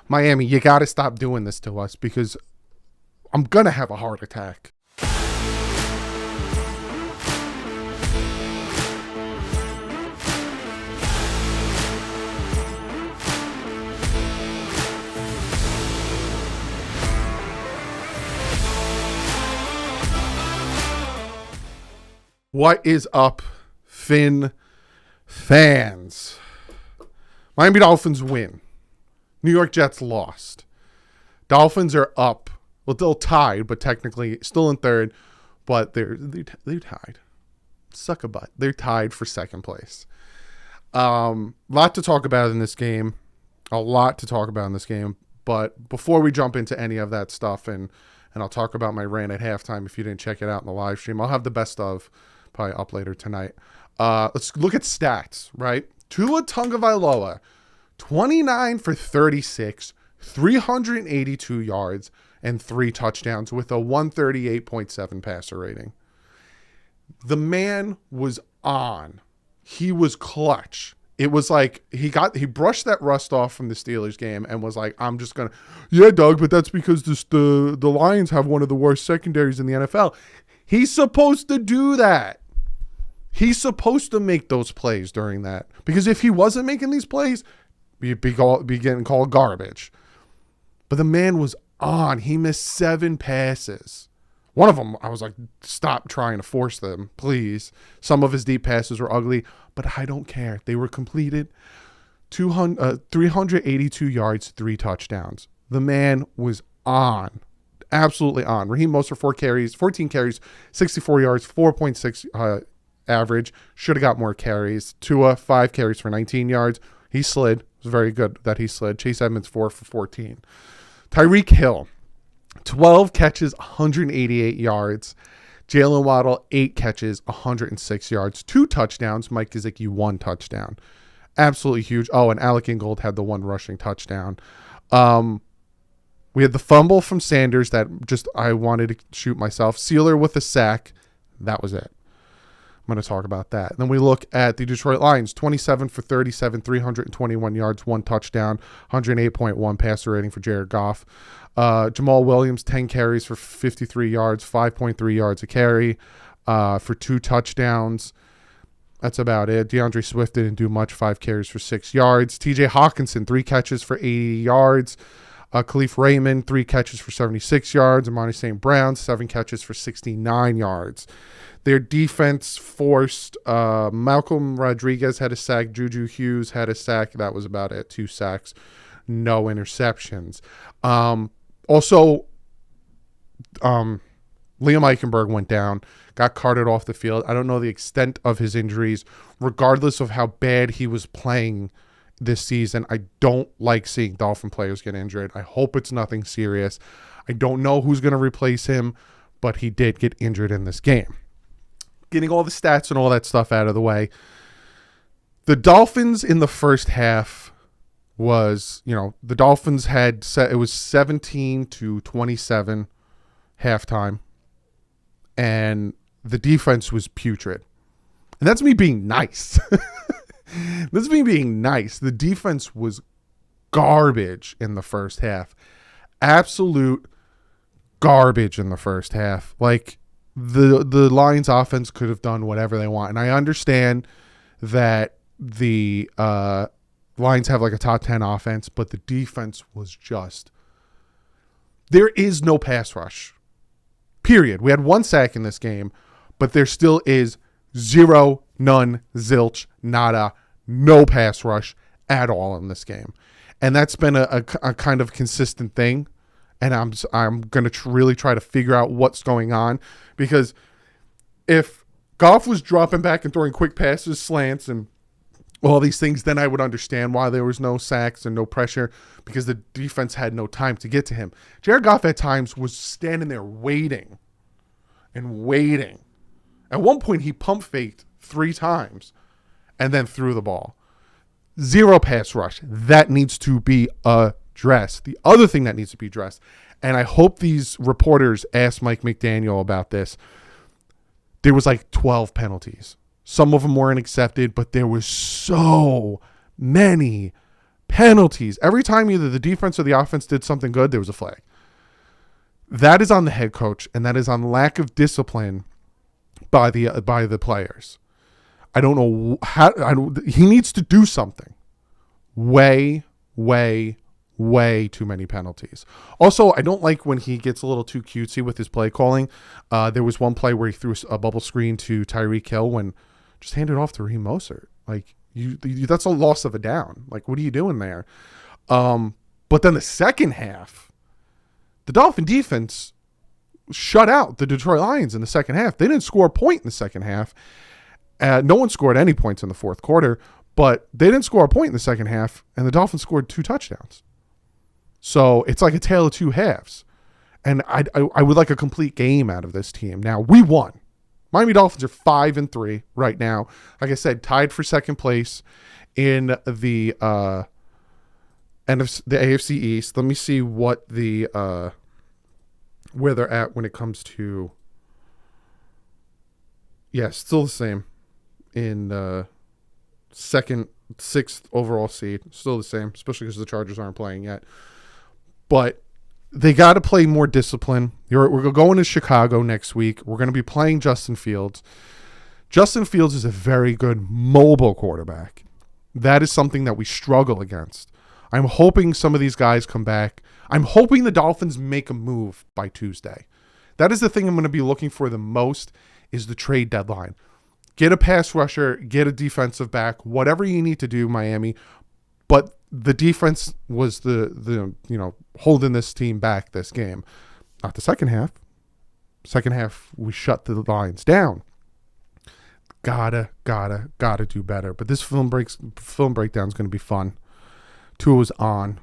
Miami, you got to stop doing this to us because I'm going to have a heart attack. What is up, Finn fans? Miami Dolphins win. New York Jets lost. Dolphins are up. Well, they're tied, but technically still in third. But they're tied. Suck a butt. They're tied for second place. Lot to talk about in this game. But before we jump into any of that stuff, and I'll talk about my rant at halftime if you didn't check it out in the live stream. I'll have the best of probably up later tonight. Let's look at stats, right? Tua Tagovailoa, 29 for 36, 382 yards, and 3 touchdowns with a 138.7 passer rating. The man was on. He was clutch. It was like he brushed that rust off from the Steelers game and was like, I'm just going to, yeah, Doug, but that's because the Lions have one of the worst secondaries in the NFL. He's supposed to do that. He's supposed to make those plays during that. Because if he wasn't making these plays, he'd be getting called garbage. But the man was on. He missed 7 passes. One of them, I was like, stop trying to force them, please. Some of his deep passes were ugly, but I don't care. They were completed. 382 yards, 3 touchdowns. The man was on. Absolutely on. Raheem Mostert, 14 carries, 64 yards, 4.6 average. Should have got more carries. Tua, 5 carries for 19 yards. He slid. It was very good that he slid. Chase Edmonds, 4 for 14. Tyreek Hill, 12 catches, 188 yards. Jalen Waddle, 8 catches, 106 yards. 2 touchdowns. Mike Gesicki, 1 touchdown. Absolutely huge. Oh, and Alec Ingold had the 1 rushing touchdown. We had the fumble from Sanders that I wanted to shoot myself. Sealer with a sack. That was it. I'm going to talk about that. Then we look at the Detroit Lions, 27 for 37, 321 yards, 1 touchdown, 108.1 passer rating for Jared Goff. Jamal Williams, 10 carries for 53 yards, 5.3 yards a carry for 2 touchdowns. That's about it. DeAndre Swift didn't do much, 5 carries for 6 yards. TJ Hawkinson, 3 catches for 80 yards. Khalif Raymond, 3 catches for 76 yards. Amani St. Brown, 7 catches for 69 yards. Their defense forced Malcolm Rodriguez had a sack. Juju Hughes had a sack. That was about it. 2 sacks. No interceptions. Also, Liam Eichenberg went down, got carted off the field. I don't know the extent of his injuries. Regardless of how bad he was playing this season, I don't like seeing Dolphin players get injured. I hope it's nothing serious. I don't know who's going to replace him, but he did get injured in this game. Getting all the stats and all that stuff out of the way. The Dolphins in the first half was, the Dolphins had set, it was 17-27 halftime, and the defense was putrid. And that's me being nice. That's me being nice. The defense was garbage in the first half. Absolute garbage in the first half. Like, the Lions offense could have done whatever they want. And I understand that the Lions have like a top 10 offense, but the defense was just, there is no pass rush. Period. We had 1 sack in this game, but there still is 0, none, zilch, nada, no pass rush at all in this game. And that's been a kind of consistent thing. And I'm going to really try to figure out what's going on, because if Goff was dropping back and throwing quick passes, slants, and all these things, then I would understand why there was no sacks and no pressure, because the defense had no time to get to him. Jared Goff at times was standing there waiting and waiting. At one point, he pump faked 3 times and then threw the ball. 0 pass rush. That needs to be addressed. The other thing that needs to be addressed, and I hope these reporters asked Mike McDaniel about this, there was like 12 penalties. Some of them weren't accepted, but there was so many Penalties. Every time either the defense or the offense did something good, there was a flag. That is on the head coach, and that is on lack of discipline by the players. I don't know how. He needs to do something. Way too many penalties. Also, I don't like when he gets a little too cutesy with his play calling. There was one play where he threw a bubble screen to Tyreek Hill when just hand it off to Raheem Mostert. Like that's a loss of a down. Like, what are you doing there? But then the second half, the Dolphin defense shut out the Detroit Lions in the second half. They didn't score a point in the second half. No one scored any points in the fourth quarter, but they didn't score a point in the second half, and the Dolphins scored 2 touchdowns. So it's like a tale of two halves. And I would like a complete game out of this team. Now, we won. Miami Dolphins are 5-3 right now. Like I said, tied for second place in the end of the AFC East. Let me see what where they're at when it comes to. Yeah, still the same in second, 6th overall seed. Still the same, especially because the Chargers aren't playing yet. But they got to play more discipline. We're going to Chicago next week. We're going to be playing Justin Fields. Justin Fields is a very good mobile quarterback. That is something that we struggle against. I'm hoping some of these guys come back. I'm hoping the Dolphins make a move by Tuesday. That is the thing I'm going to be looking for the most is the trade deadline. Get a pass rusher, get a defensive back, whatever you need to do, Miami. But the defense was the holding this team back this game. Not the second half. Second half, we shut the Lions down. Gotta do better. But this film breakdown is going to be fun. Tua's on.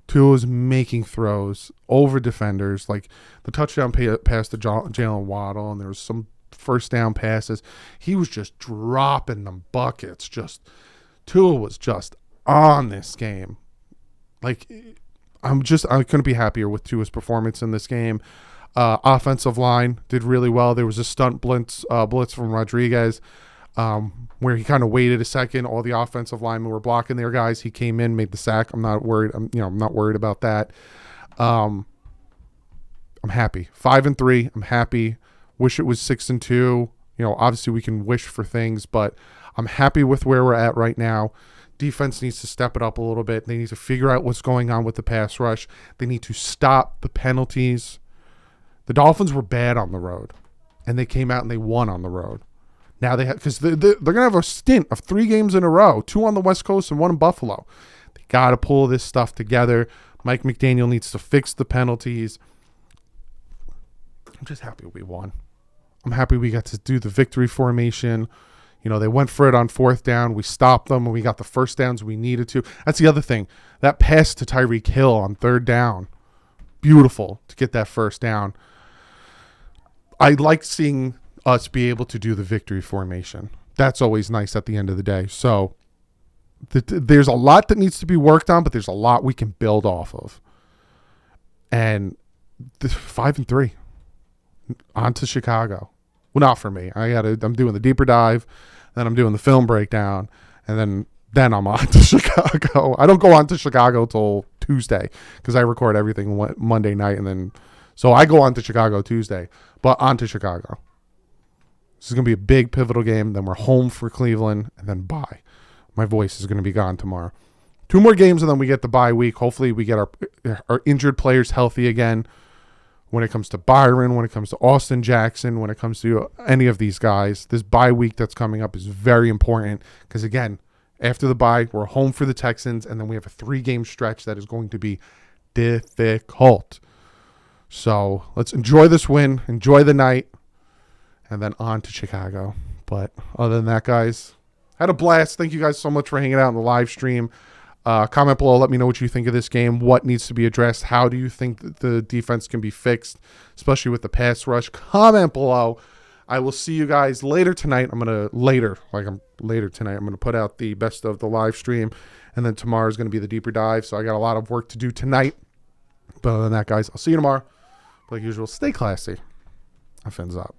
Tua's making throws over defenders. Like the touchdown pass to Jalen Waddle, and there was some first down passes. He was just dropping them buckets. Tua was just on this game. Like, I couldn't be happier with Tua's performance in this game. Offensive line did really well. There was a stunt blitz from Rodriguez, where he kind of waited a second. All the offensive linemen were blocking their guys. He came in, made the sack. I'm not worried. I'm not worried about that. I'm happy. 5-3. I'm happy. Wish it was 6-2. Obviously we can wish for things, but I'm happy with where we're at right now. Defense needs to step it up a little bit. They need to figure out what's going on with the pass rush. They need to stop the penalties. The Dolphins were bad on the road, and they came out and they won on the road. Now because they're going to have a stint of 3 games in a row, 2 on the West Coast and 1 in Buffalo. They got to pull this stuff together. Mike McDaniel needs to fix the penalties. I'm just happy we won. I'm happy we got to do the victory formation. They went for it on 4th down. We stopped them, and we got the first downs we needed to. That's the other thing. That pass to Tyreek Hill on 3rd down, beautiful to get that first down. I like seeing us be able to do the victory formation. That's always nice at the end of the day. So there's a lot that needs to be worked on, but there's a lot we can build off of. And 5-3, on to Chicago. Well, not for me. I'm doing the deeper dive, then I'm doing the film breakdown, and then I'm on to Chicago. I don't go on to Chicago till Tuesday because I record everything Monday night, so I go on to Chicago Tuesday, but on to Chicago. This is going to be a big pivotal game. Then we're home for Cleveland, and then bye. My voice is going to be gone tomorrow. 2 more games, and then we get the bye week. Hopefully we get our injured players healthy again. When it comes to Byron, when it comes to Austin Jackson, when it comes to any of these guys, this bye week that's coming up is very important because, again, after the bye, we're home for the Texans, and then we have a 3-game stretch that is going to be difficult. So let's enjoy this win, enjoy the night, and then on to Chicago. But other than that, guys, had a blast. Thank you guys so much for hanging out in the live stream. Comment below. Let me know what you think of this game. What needs to be addressed? How do you think that the defense can be fixed, especially with the pass rush? Comment below. I will see you guys later tonight. Later tonight, I'm going to put out the best of the live stream, and then tomorrow is going to be the deeper dive. So I got a lot of work to do tonight. But other than that, guys, I'll see you tomorrow. Like usual, stay classy. Fins up.